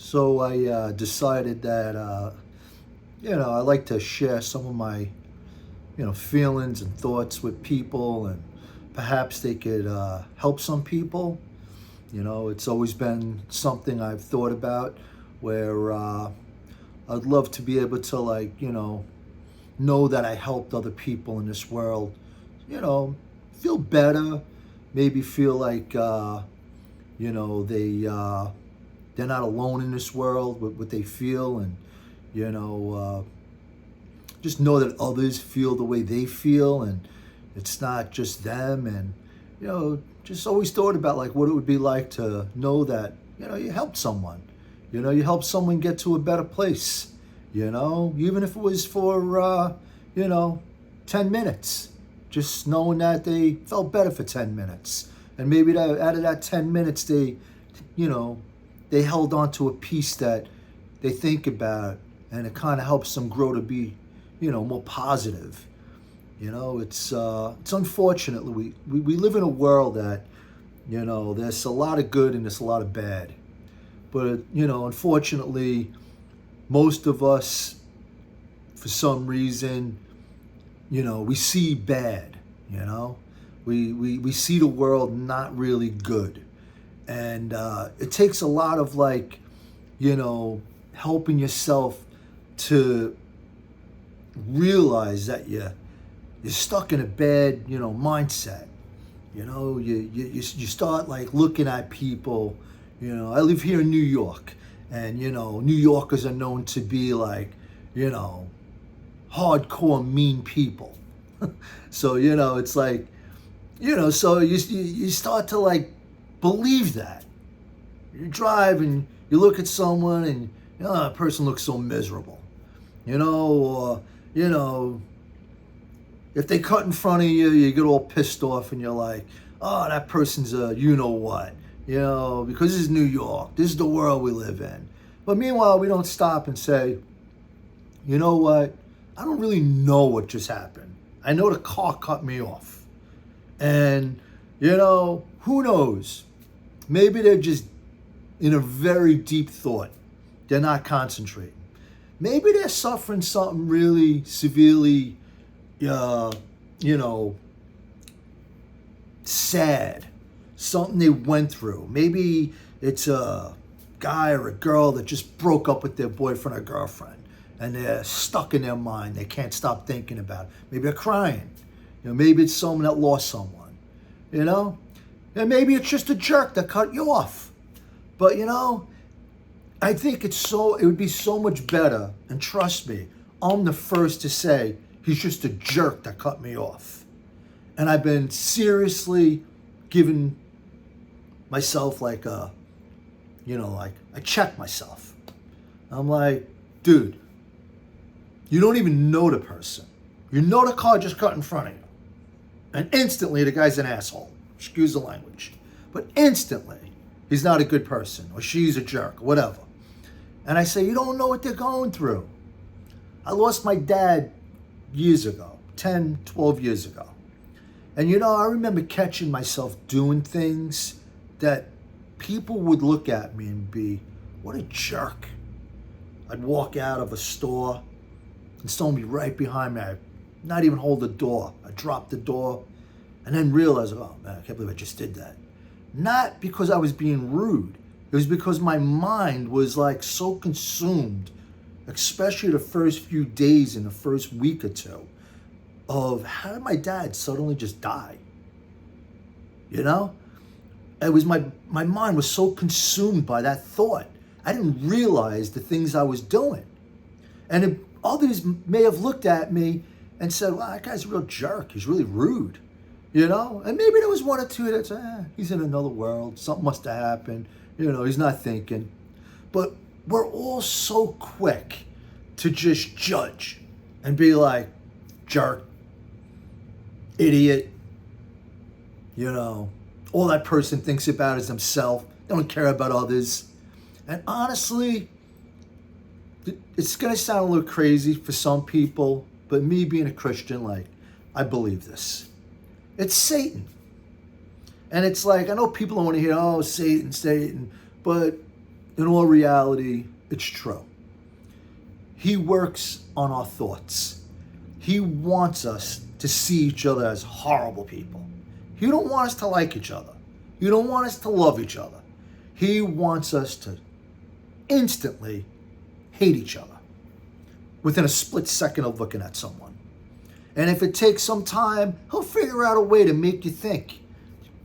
So I decided that I like to share some of my feelings and thoughts with people, and perhaps they could help some people. It's always been something I've thought about, where I'd love to be able to know that I helped other people in this world. Feel better, maybe feel like they're not alone in this world with what they feel, and you know just know that others feel the way they feel, and it's not just them. And just always thought about like what it would be like to know that you helped someone. You helped someone get to a better place. Even if it was for 10 minutes, just knowing that they felt better for 10 minutes, and maybe that out of that 10 minutes you know they held on to a piece that they think about, and it kind of helps them grow to be more positive. It's unfortunately we live in a world that there's a lot of good and there's a lot of bad, but unfortunately most of us, for some reason, we see bad. We see the world not really good, and it takes a lot of helping yourself to realize that you're stuck in a bad mindset. You start like looking at people. I live here in New York, and New Yorkers are known to be like hardcore mean people. So it's like so you start to like believe that. You drive and you look at someone, and that person looks so miserable. Or if they cut in front of you, you get all pissed off, and you're like, oh, that person's a what, because this is New York, this is the world we live in. But meanwhile, we don't stop and say, you know what, I don't really know what just happened. I know the car cut me off. And, who knows? Maybe they're just in a very deep thought. They're not concentrating. Maybe they're suffering something really severely, sad. Something they went through. Maybe it's a guy or a girl that just broke up with their boyfriend or girlfriend, and they're stuck in their mind. They can't stop thinking about it. Maybe they're crying. Maybe it's someone that lost someone. And maybe it's just a jerk that cut you off. But I think it would be so much better, and trust me, I'm the first to say he's just a jerk that cut me off. And I've been seriously giving myself like I check myself. I'm like, dude, you don't even know the person. You know the car just cut in front of you. And instantly the guy's an asshole. Excuse the language. But instantly, he's not a good person, or she's a jerk, or whatever. And I say, you don't know what they're going through. I lost my dad years ago, 10, 12 years ago. And I remember catching myself doing things that people would look at me and be, what a jerk. I'd walk out of a store and someone would be right behind me. I'd not even hold the door. I'd drop the door and then realize, oh man, I can't believe I just did that. Not because I was being rude. It was because my mind was like so consumed, especially the first few days in the first week or two, of how did my dad suddenly just die? It was my mind was so consumed by that thought. I didn't realize the things I was doing. And others may have looked at me and said, well, that guy's a real jerk. He's really rude. And maybe there was one or two that said, he's in another world. Something must have happened. He's not thinking. But we're all so quick to just judge and be like, jerk, idiot. All that person thinks about is themselves. They don't care about others. And honestly, it's going to sound a little crazy for some people, but me being a Christian, I believe this. It's Satan. And it's like, I know people don't want to hear, oh, Satan, but in all reality, it's true. He works on our thoughts. He wants us to see each other as horrible people. He don't want us to like each other. He don't want us to love each other. He wants us to instantly hate each other within a split second of looking at someone. And if it takes some time, he'll figure out a way to make you think,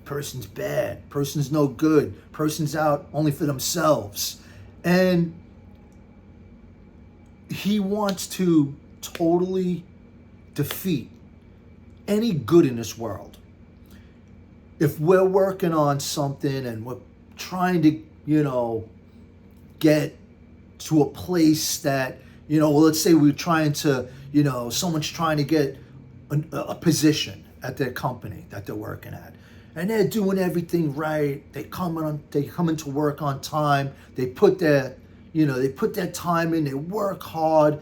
person's bad, person's no good, person's out only for themselves. And he wants to totally defeat any good in this world. If we're working on something and we're trying to, get to a place that, let's say we're trying to, someone's trying to get a position at their company that they're working at. And they're doing everything right. They come into work on time. They put their time in. They work hard.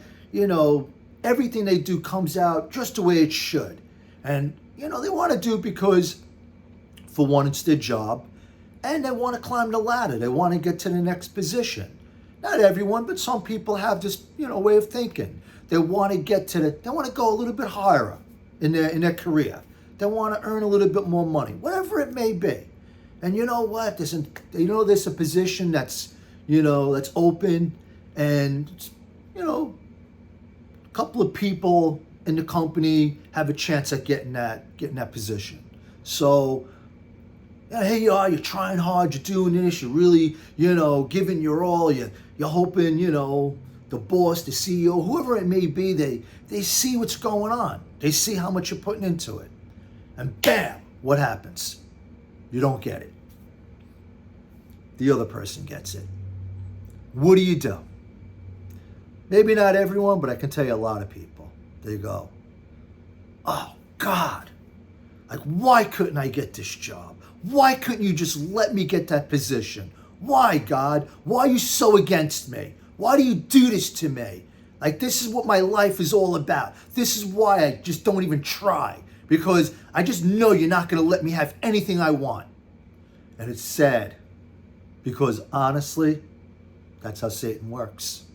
Everything they do comes out just the way it should. And, they want to do it because, for one, it's their job. And they want to climb the ladder. They want to get to the next position. Not everyone, but some people have this, way of thinking. They want to they want to go a little bit higher in their career. They want to earn a little bit more money, whatever it may be. And you know what? There's a position that's open, and a couple of people in the company have a chance at getting that position. So, here you are, you're trying hard, you're doing this, you're really, giving your all, you're hoping, the boss, the CEO, whoever it may be, they see what's going on. They see how much you're putting into it. And bam, what happens? You don't get it. The other person gets it. What do? Maybe not everyone, but I can tell you a lot of people. They go, oh, God, like, why couldn't I get this job? Why couldn't you just let me get that position? Why, God? Why are you so against me? Why do you do this to me? Like, this is what my life is all about. This is why I just don't even try, because I just know you're not going to let me have anything I want. And it's sad, because honestly, that's how Satan works.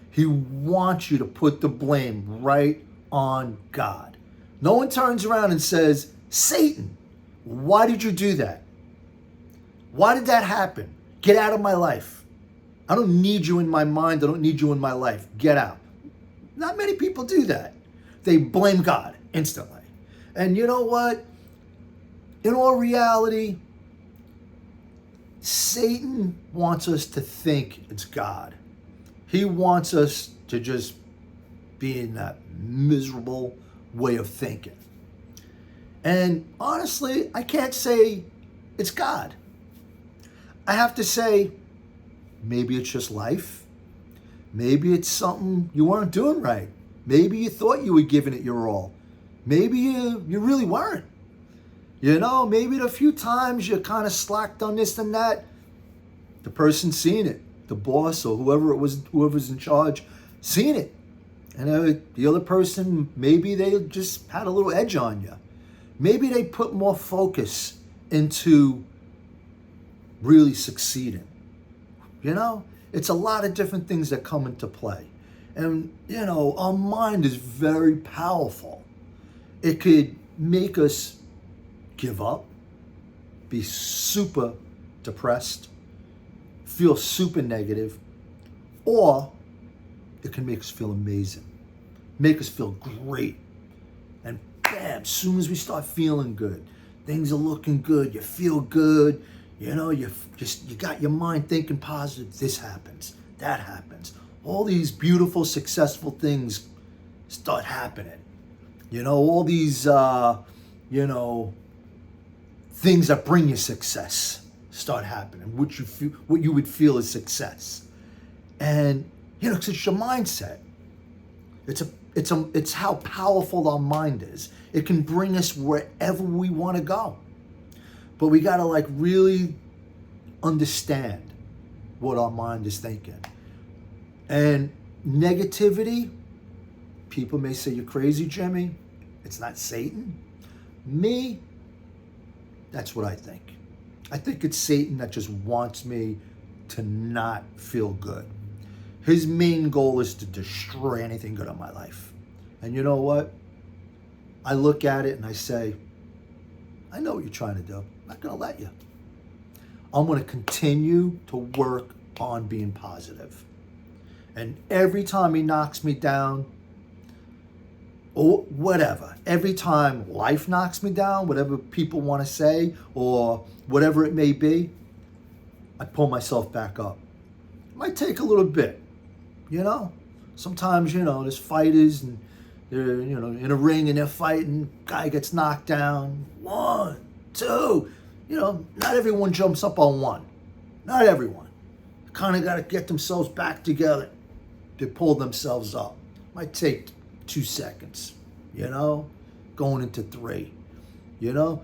He wants you to put the blame right on God. No one turns around and says, Satan, why did you do that? Why did that happen? Get out of my life. I don't need you in my mind. I don't need you in my life. Get out. Not many people do that. They blame God instantly. And you know what? In all reality, Satan wants us to think it's God. He wants us to just be in that miserable way of thinking. And honestly, I can't say it's God. I have to say, maybe it's just life. Maybe it's something you weren't doing right. Maybe you thought you were giving it your all. Maybe you really weren't. Maybe the few times you kind of slacked on this and that, the person seen it, the boss or whoever's in charge, seen it. And the other person, maybe they just had a little edge on you. Maybe they put more focus into really succeeding. It's a lot of different things that come into play. And, our mind is very powerful. It could make us give up, be super depressed, feel super negative, or it can make us feel amazing, make us feel great. And bam, as soon as we start feeling good, things are looking good, you feel good, you got your mind thinking positive, this happens, that happens. All these beautiful, successful things start happening. All these, things that bring you success start happening, what you would feel is success. And, because it's your mindset. It's how powerful our mind is. It can bring us wherever we want to go. But we got to really understand what our mind is thinking. And negativity, people may say, you're crazy, Jimmy. It's not Satan. Me, that's what I think. I think it's Satan that just wants me to not feel good. His main goal is to destroy anything good in my life. And you know what? I look at it and I say, I know what you're trying to do. I'm not going to let you. I'm going to continue to work on being positive. And every time he knocks me down, or whatever, every time life knocks me down, whatever people want to say, or whatever it may be, I pull myself back up. It might take a little bit, you know? Sometimes, you know, there's fighters and they're, you know, in a ring and they're fighting, guy gets knocked down, 1, 2, you know, not everyone jumps up on one. Not everyone. Kind of got to get themselves back together. They pull themselves up. Might take 2 seconds, you know, going into 3, you know.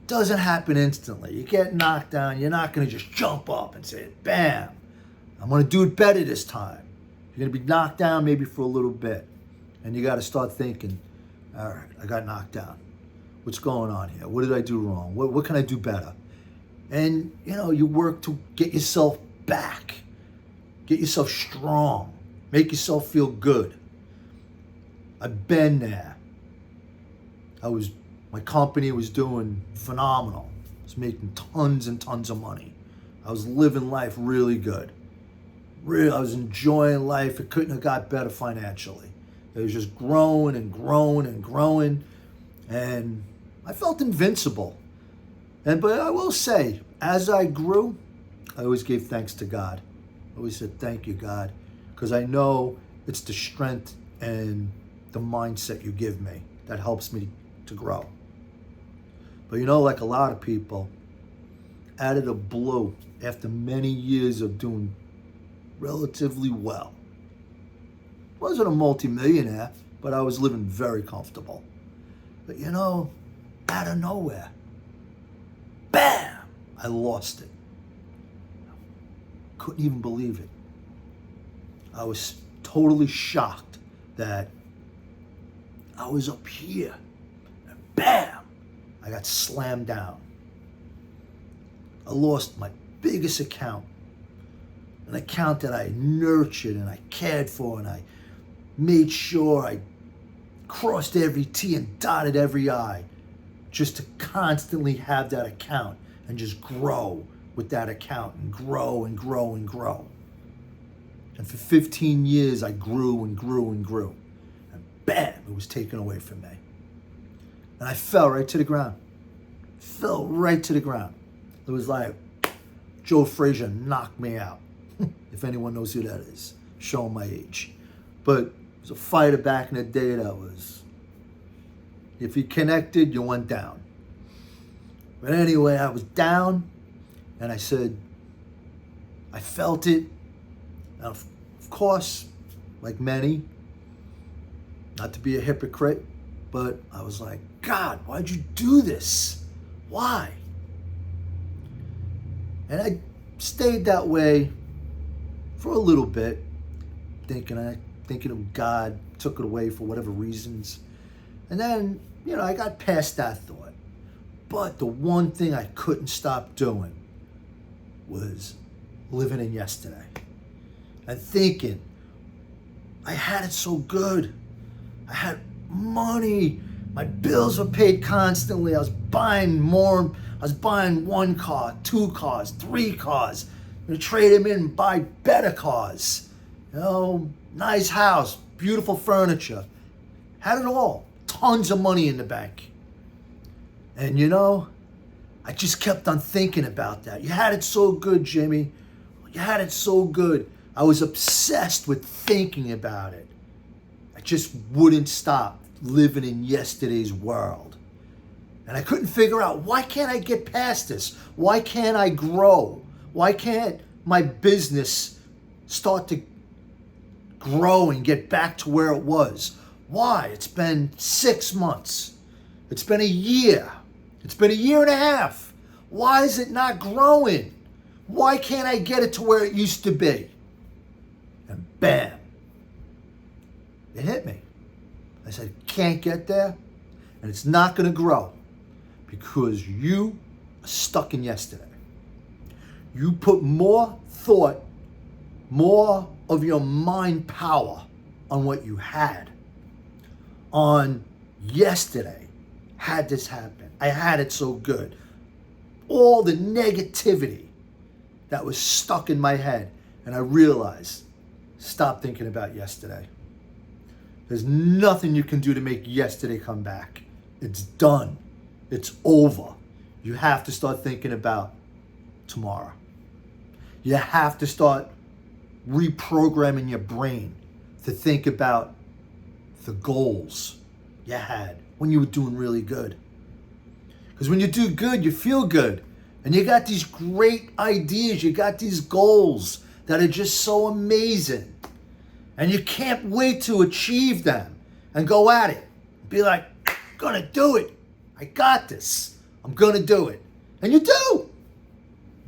Doesn't happen instantly. You get knocked down, you're not going to just jump up and say, bam, I'm going to do it better this time. You're going to be knocked down maybe for a little bit. And you got to start thinking, all right, I got knocked down. What's going on here? What did I do wrong? What can I do better? And, you know, you work to get yourself back. Get yourself strong. Make yourself feel good. I've been there. My company was doing phenomenal. I was making tons and tons of money. I was living life really good. I was enjoying life. It couldn't have got better financially. It was just growing and growing and growing. And I felt invincible. But I will say, as I grew, I always gave thanks to God. I always said, thank you, God. Because I know it's the strength and the mindset you give me that helps me to grow. But you know, like a lot of people, out of the blue, after many years of doing relatively well, wasn't a multimillionaire, but I was living very comfortable. But you know, out of nowhere, bam, I lost it. Couldn't even believe it. I was totally shocked that I was up here and bam, I got slammed down. I lost my biggest account, an account that I nurtured and I cared for, and I made sure I crossed every T and dotted every I, just to constantly have that account and just grow with that account and grow and grow and grow. And for 15 years, I grew and grew and grew. And bam, it was taken away from me. And I fell right to the ground. Fell right to the ground. It was like Joe Frazier knocked me out. If anyone knows who that is, showing my age. But it was a fighter back in the day that was, if you connected, you went down. But anyway, I was down, and I said, I felt it. And of course, like many, not to be a hypocrite, but I was like, God, why'd you do this? Why? And I stayed that way for a little bit, thinking of God, took it away for whatever reasons. And then, you know, I got past that thought. But the one thing I couldn't stop doing was living in yesterday. And thinking, I had it so good. I had money. My bills were paid constantly. I was buying more. I was buying 1 car, 2 cars, 3 cars. I'm gonna trade them in and buy better cars. You know, nice house, beautiful furniture. Had it all. Tons of money in the bank. And you know, I just kept on thinking about that. You had it so good, Jimmy. You had it so good. I was obsessed with thinking about it. I just wouldn't stop living in yesterday's world. And I couldn't figure out, why can't I get past this? Why can't I grow? Why can't my business start to grow and get back to where it was? Why? It's been 6 months. It's been a year. It's been a year and a half. Why is it not growing? Why can't I get it to where it used to be? And bam, it hit me. I said, can't get there, and it's not going to grow because you are stuck in yesterday. you put more thought, more of your mind power on what you had, on yesterday, had this happen, I had it so good, all the negativity that was stuck in my head, and I realized, stop thinking about yesterday. There's nothing you can do to make yesterday come back. It's done. It's over. You have to start thinking about tomorrow. You have to start reprogramming your brain to think about the goals you had when you were doing really good. Because when you do good, you feel good. And you got these great ideas. You got these goals that are just so amazing. And you can't wait to achieve them and go at it. Be like, I'm gonna do it. I got this. I'm gonna do it. And you do.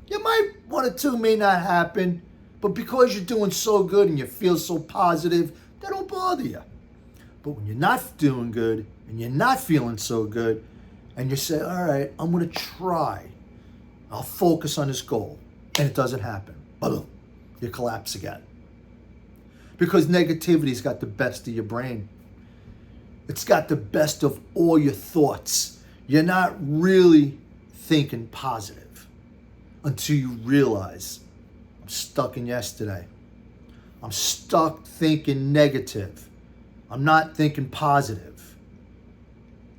You might, one or two may not happen, but because you're doing so good and you feel so positive, they don't bother you. But when you're not doing good and you're not feeling so good, and you say, all right, I'm gonna try. I'll focus on this goal. And it doesn't happen. Boom. You collapse again. Because negativity's got the best of your brain. It's got the best of all your thoughts. You're not really thinking positive until you realize, I'm stuck in yesterday. I'm stuck thinking negative. I'm not thinking positive.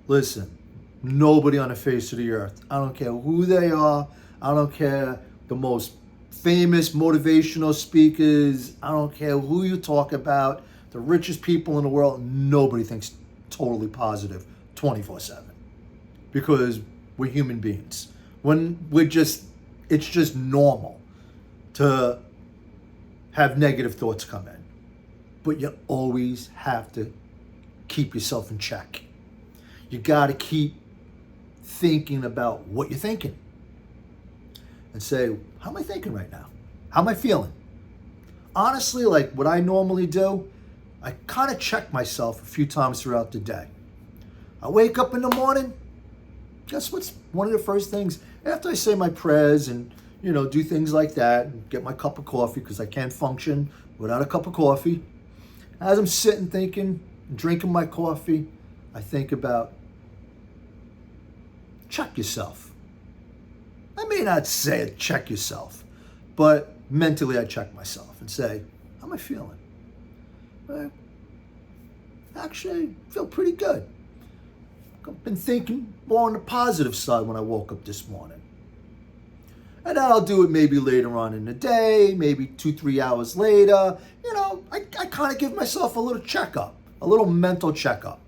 Listen, nobody on the face of the earth, I don't care who they are, I don't care the most famous motivational speakers, I don't care who you talk about, the richest people in the world, nobody thinks totally positive 24/7. Because we're human beings. It's just normal to have negative thoughts come in. But you always have to keep yourself in check. You got to keep thinking about what you're thinking. And say, how am I thinking right now? How am I feeling? Honestly, like what I normally do, I kind of check myself a few times throughout the day. I wake up in the morning, guess what's one of the first things, after I say my prayers and, do things like that, and get my cup of coffee, because I can't function without a cup of coffee. As I'm sitting thinking, drinking my coffee, I think about, check yourself. I may not say it, check yourself, but mentally I check myself and say, how am I feeling? Actually, I feel pretty good. I've been thinking more on the positive side when I woke up this morning. And then I'll do it maybe later on in the day, maybe 2-3 hours later. I kind of give myself a little checkup, a little mental checkup.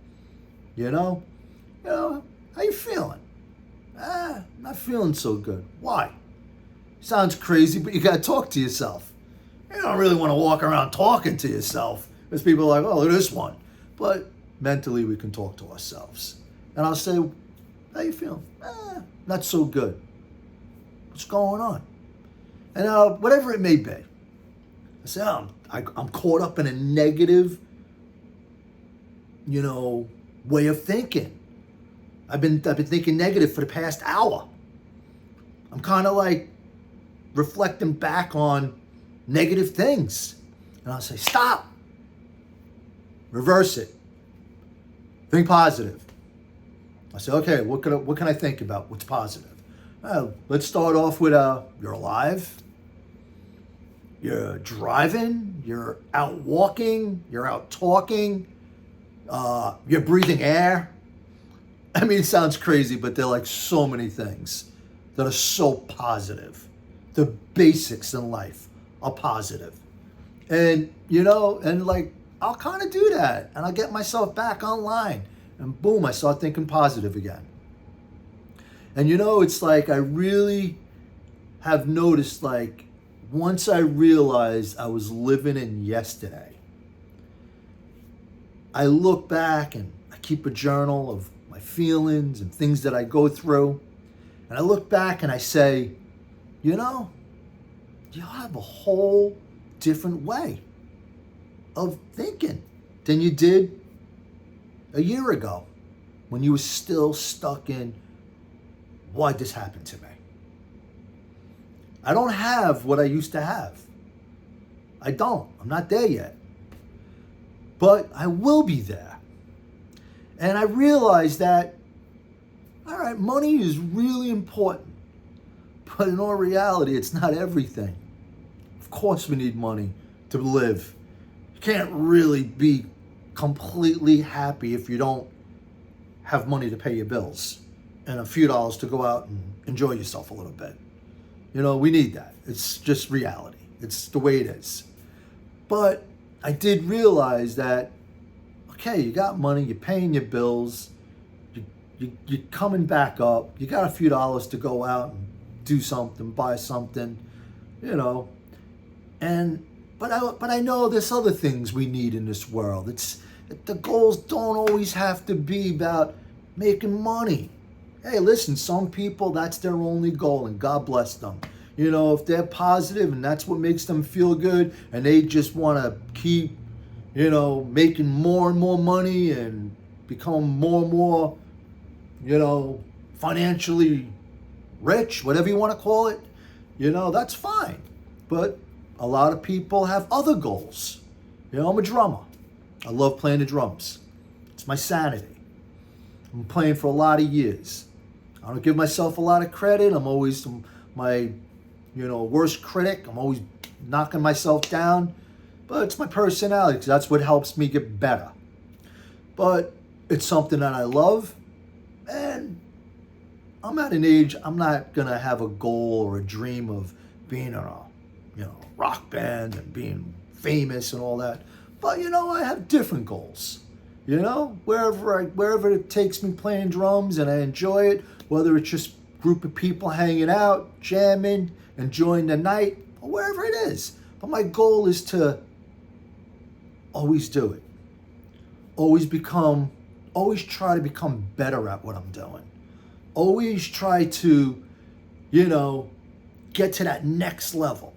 How you feeling? Not feeling so good. Why? Sounds crazy, but you got to talk to yourself. You don't really want to walk around talking to yourself. Because people are like, oh, look at this one. But mentally, we can talk to ourselves. And I'll say, how you feeling? Not so good. What's going on? And whatever it may be. I say, I'm caught up in a negative, way of thinking. I've been thinking negative for the past hour. I'm kind of like reflecting back on negative things. And I'll say, stop. Reverse it. Think positive. I say, okay, what can I think about? What's positive? Let's start off with you're alive. You're driving. You're out walking. You're out talking. You're breathing air. I mean, it sounds crazy, but they're like so many things that are so positive. The basics in life are positive. And, I'll kind of do that. And I'll get myself back online. And boom, I start thinking positive again. And, it's like I really have noticed, like, once I realized I was living in yesterday, I look back and I keep a journal of my feelings and things that I go through. And I look back and I say, you have a whole different way of thinking than you did a year ago when you were still stuck in, why'd this happen to me? I don't have what I used to have. I don't. I'm not there yet. But I will be there. And I realized that, all right, money is really important. But in all reality, it's not everything. Of course we need money to live. You can't really be completely happy if you don't have money to pay your bills and a few dollars to go out and enjoy yourself a little bit. We need that. It's just reality. It's the way it is. But I did realize that, okay, you got money, you're paying your bills, you're coming back up, you got a few dollars to go out and do something, buy something, and but I know there's other things we need in this world. The goals don't always have to be about making money. Hey, listen, some people, that's their only goal, and God bless them. If they're positive and that's what makes them feel good, and they just want to keep, making more and more money and become more and more, financially rich, whatever you want to call it, that's fine. But a lot of people have other goals. I'm a drummer. I love playing the drums. It's my sanity. I'm playing for a lot of years. I don't give myself a lot of credit. I'm always my, worst critic. I'm always knocking myself down. But it's my personality, because that's what helps me get better. But it's something that I love. And I'm at an age, I'm not going to have a goal or a dream of being in a, rock band and being famous and all that. But, I have different goals. Wherever it takes me playing drums and I enjoy it, whether it's just a group of people hanging out, jamming, enjoying the night, or wherever it is. But my goal is to always do it. Always try to become better at what I'm doing. Always try to, get to that next level.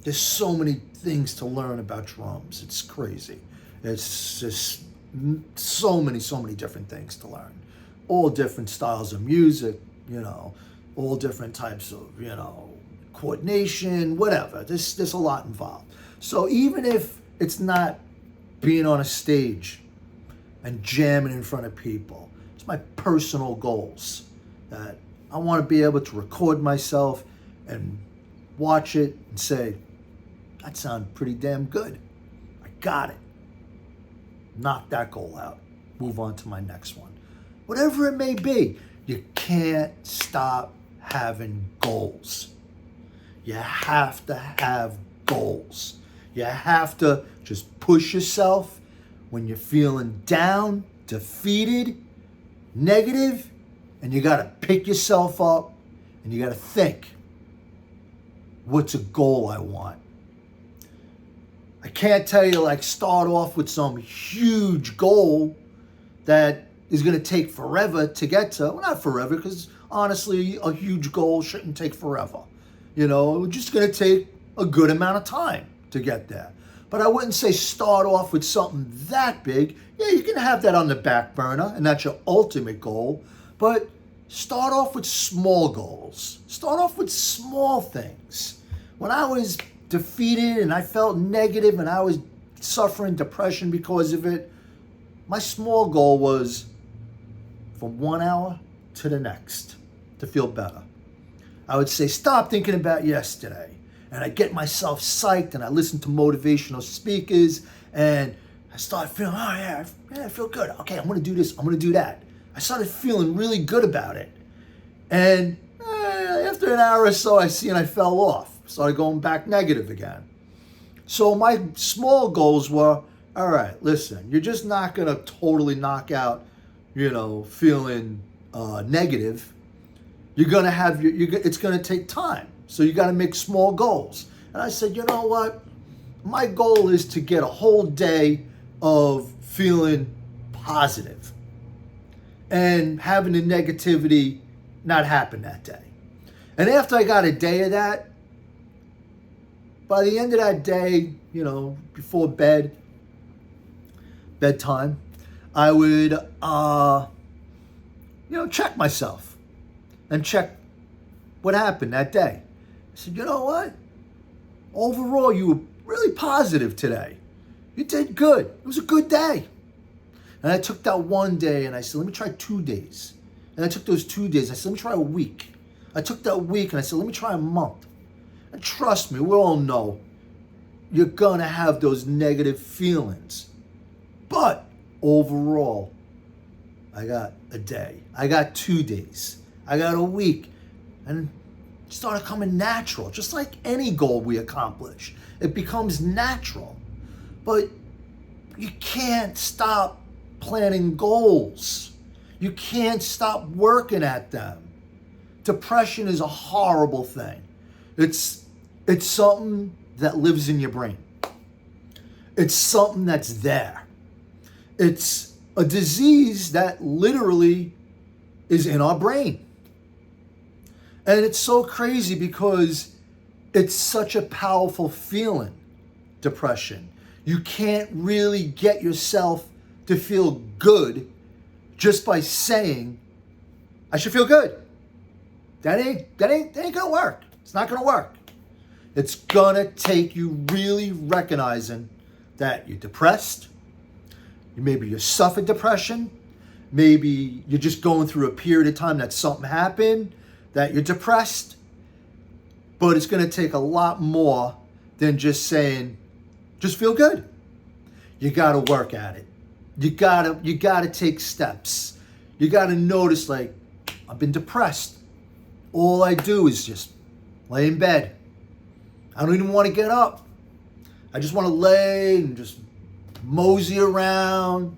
There's so many things to learn about drums. It's crazy. It's just so many different things to learn. All different styles of music, all different types of, coordination, whatever. There's a lot involved. So even if it's not being on a stage and jamming in front of people, it's my personal goals that I want to be able to record myself and watch it and say, that sounded pretty damn good. I got it. Knock that goal out. Move on to my next one. Whatever it may be, you can't stop having goals. You have to have goals. You have to just push yourself when you're feeling down, defeated, negative, and you got to pick yourself up and you got to think, what's a goal I want? I can't tell you, start off with some huge goal that is going to take forever to get to. Well, not forever, because honestly, a huge goal shouldn't take forever. It's just going to take a good amount of time to get there. But I wouldn't say start off with something that big. Yeah, you can have that on the back burner, and that's your ultimate goal. But start off with small goals. Start off with small things. When I was defeated and I felt negative and I was suffering depression because of it, my small goal was from 1 hour to the next to feel better. I would say, stop thinking about yesterday. And I get myself psyched and I listen to motivational speakers and I start feeling, I feel good. Okay, I'm going to do this. I'm going to do that. I started feeling really good about it. And after an hour or so, I fell off. Started going back negative again. So my small goals were, all right, listen, you're just not going to totally knock out, feeling negative. You're going to have it's going to take time. So you got to make small goals. And I said, you know what? My goal is to get a whole day of feeling positive and having the negativity not happen that day. And after I got a day of that, by the end of that day, before bedtime, I would, check myself and check what happened that day. said, you know what? Overall, you were really positive today. You did good. It was a good day. And I took that one day and I said, let me try 2 days. And I took those 2 days. I said, let me try a week. I took that week and I said, let me try a month. And trust me, we all know you're going to have those negative feelings. But overall, I got a day. I got 2 days. I got a week. And it started coming natural, just like any goal we accomplish. It becomes natural. But you can't stop planning goals. You can't stop working at them. Depression is a horrible thing. It's something that lives in your brain. It's something that's there. It's a disease that literally is in our brain. And it's so crazy because it's such a powerful feeling, depression. You can't really get yourself to feel good just by saying, I should feel good. That ain't gonna work. It's not gonna work. It's gonna take you really recognizing that you're depressed. Maybe you suffered depression. Maybe you're just going through a period of time that something happened, that you're depressed. But it's gonna take a lot more than just saying, just feel good. You gotta work at it. You gotta take steps. You gotta notice, like, I've been depressed. All I do is just lay in bed. I don't even want to get up. I just want to lay and just mosey around,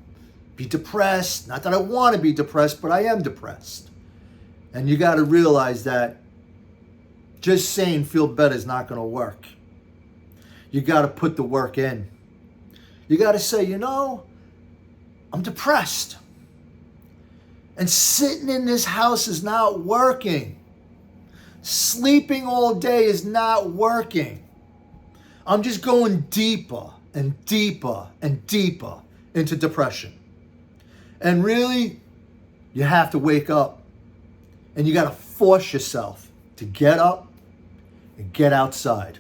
be depressed. Not that I want to be depressed, but I am depressed. And you got to realize that just saying feel better is not going to work. You got to put the work in. You got to say, you know, I'm depressed. And sitting in this house is not working. Sleeping all day is not working. I'm just going deeper and deeper and deeper into depression. And really, you have to wake up and you got to force yourself to get up and get outside.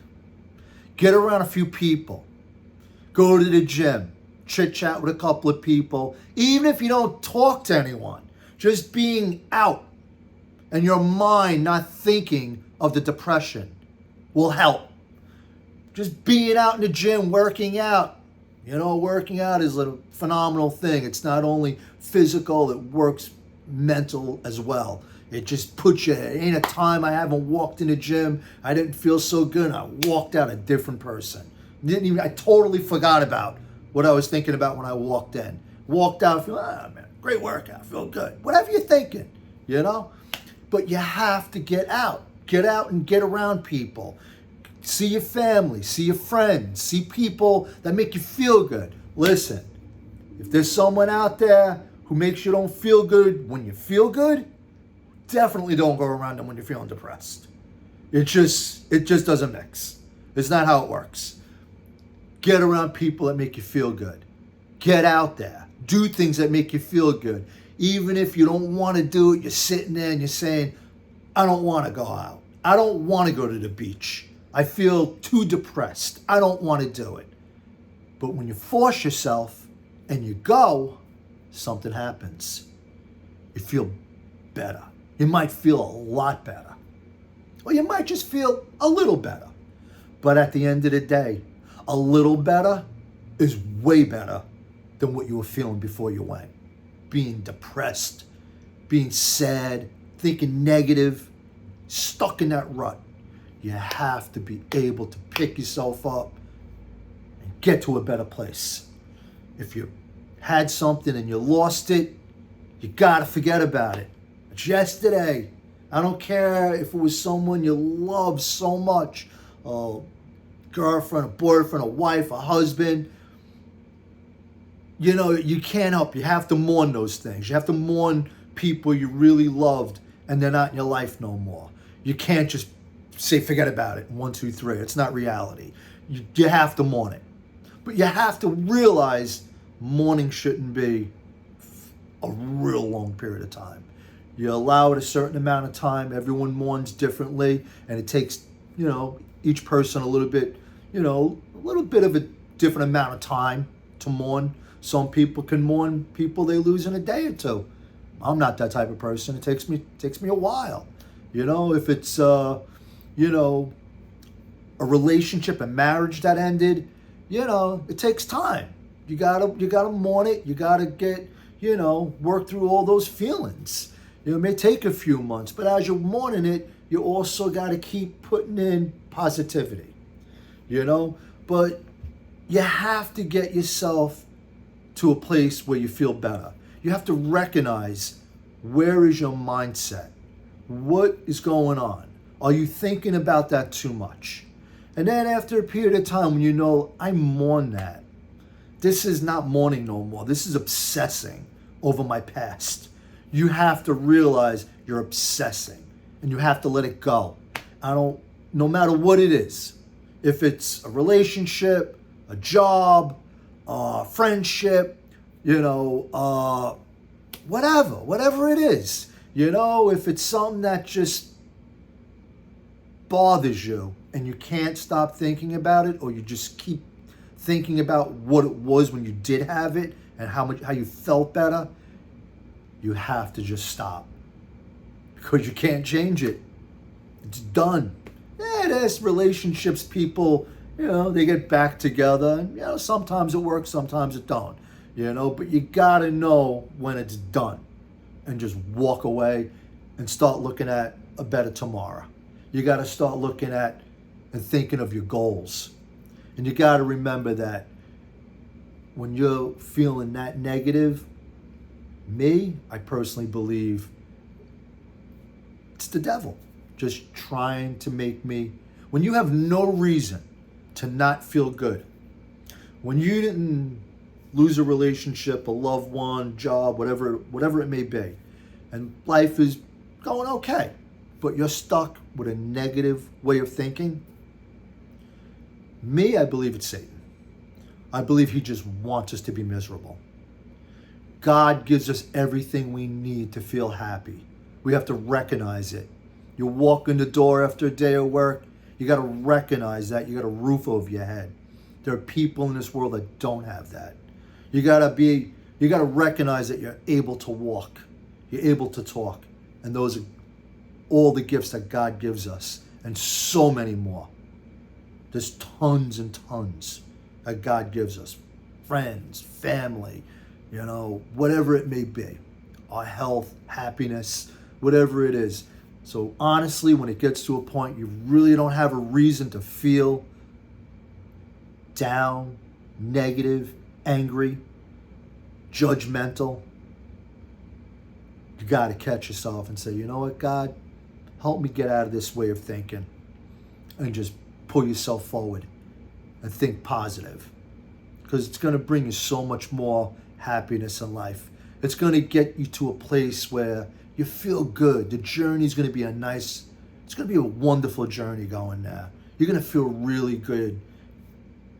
Get around a few people. Go to the gym. Chit chat with a couple of people. Even if you don't talk to anyone, just being out and your mind not thinking of the depression will help. Just being out in the gym, working out. You know, working out is a phenomenal thing. It's not only physical, it works mental as well. It just puts you, it ain't a time I haven't walked in the gym, I didn't feel so good, and I walked out a different person. I totally forgot about what I was thinking about when I walked in. Walked out, feel, man, great workout, feel good. Whatever you're thinking, you know? But you have to get out. Get out and get around people. See your family, see your friends, see people that make you feel good. Listen, if there's someone out there who makes you don't feel good when you feel good, definitely don't go around them when you're feeling depressed. It just doesn't mix. It's not how it works. Get around people that make you feel good. Get out there. Do things that make you feel good. Even if you don't want to do it, you're sitting there and you're saying, I don't want to go out. I don't want to go to the beach. I feel too depressed. I don't want to do it. But when you force yourself and you go, something happens. You feel better. You might feel a lot better. Or you might just feel a little better. But at the end of the day, a little better is way better than what you were feeling before you went. Being depressed, being sad, thinking negative, stuck in that rut. You have to be able to pick yourself up and get to a better place. If you had something and you lost it, you gotta forget about it. It's yesterday. I don't care if it was someone you love so much, a girlfriend, a boyfriend, a wife, a husband. You know, you can't help. You have to mourn those things. You have to mourn people you really loved and they're not in your life no more. You can't just say, forget about it. 1, 2, 3. It's not reality. You have to mourn it. But you have to realize mourning shouldn't be a real long period of time. You allow it a certain amount of time. Everyone mourns differently. And it takes, each person a little bit, a little bit of a different amount of time to mourn. Some people can mourn people they lose in a day or two. I'm not that type of person. It takes me a while. If it's a relationship, a marriage that ended, it takes time. You gotta mourn it. You gotta get, work through all those feelings. It may take a few months, but as you're mourning it, you also gotta keep putting in positivity. But you have to get yourself to a place where you feel better. You have to recognize, where is your mindset? What is going on? Are you thinking about that too much? And then after a period of time when I mourn that, this is not mourning no more. This is obsessing over my past. You have to realize you're obsessing and you have to let it go. No matter what it is, if it's a relationship, a job, friendship, whatever it is, if it's something that just bothers you and you can't stop thinking about it, or you just keep thinking about what it was when you did have it and how you felt better, you have to just stop, because you can't change it. It's done. There's relationships, people, they get back together, and sometimes it works, sometimes it don't, but you gotta know when it's done and just walk away and start looking at a better tomorrow. You gotta start looking at and thinking of your goals. And you gotta remember that when you're feeling that negative, I personally believe it's the devil just trying to make me, when you have no reason to not feel good, when you didn't lose a relationship, a loved one, job, whatever it may be, and life is going okay, but you're stuck with a negative way of thinking, I believe it's Satan. I believe he just wants us to be miserable. God gives us everything we need to feel happy. We have to recognize it. You walk in the door after a day of work, you got to recognize that you got a roof over your head. There are people in this world that don't have that. You got to recognize that you're able to walk. You're able to talk. And those are all the gifts that God gives us, and so many more. There's tons and tons that God gives us. Friends, family, whatever it may be. Our health, happiness, whatever it is. So honestly, when it gets to a point you really don't have a reason to feel down, negative, angry, judgmental, you got to catch yourself and say, you know what, God, help me get out of this way of thinking, and just pull yourself forward and think positive, because it's going to bring you so much more happiness in life. It's going to get you to a place where you feel good. The journey's going to be it's going to be a wonderful journey going there. You're going to feel really good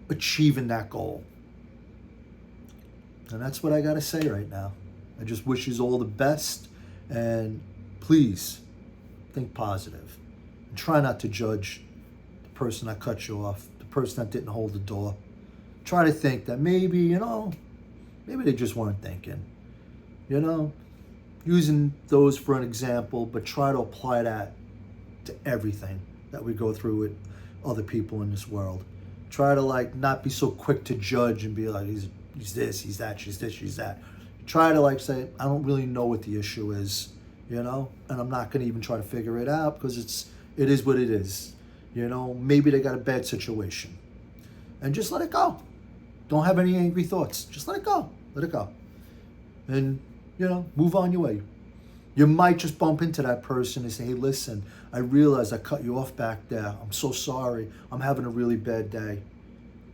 achieving that goal. And that's what I got to say right now. I just wish you all the best, and please think positive. And try not to judge the person that cut you off, the person that didn't hold the door. Try to think that maybe they just weren't thinking. Using those for an example, but try to apply that to everything that we go through with other people in this world. Try to not be so quick to judge and be like, he's this, he's that, she's this, she's that. Try to say, I don't really know what the issue is, and I'm not going to even try to figure it out, because it is what it is. Maybe they got a bad situation, and just let it go. Don't have any angry thoughts. Just let it go. Let it go. And, move on your way. You might just bump into that person and say, hey, listen, I realized I cut you off back there. I'm so sorry. I'm having a really bad day.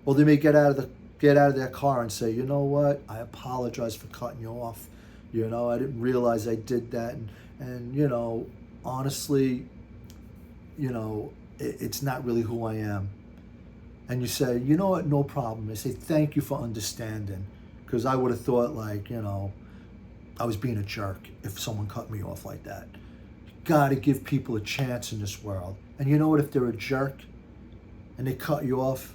Or they may get out of their car and say, you know what? I apologize for cutting you off. I didn't realize I did that. And honestly, it's not really who I am. And you say, you know what? No problem. They say, thank you for understanding. Because I would have thought I was being a jerk if someone cut me off like that. You got to give people a chance in this world. And you know what? If they're a jerk and they cut you off,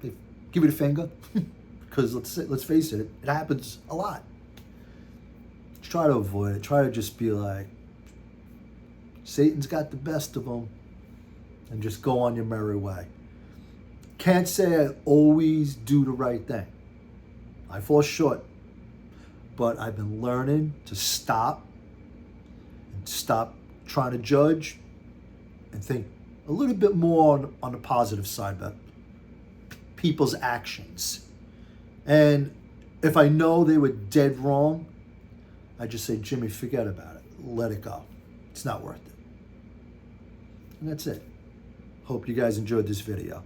they give you the finger. Because let's face it, it happens a lot. Try to avoid it. Try to just be like, Satan's got the best of them, and just go on your merry way. Can't say I always do the right thing. I fall short. But I've been learning to stop trying to judge and think a little bit more on the positive side about people's actions. And if I know they were dead wrong, I just say, Jimmy, forget about it. Let it go. It's not worth it. And that's it. Hope you guys enjoyed this video.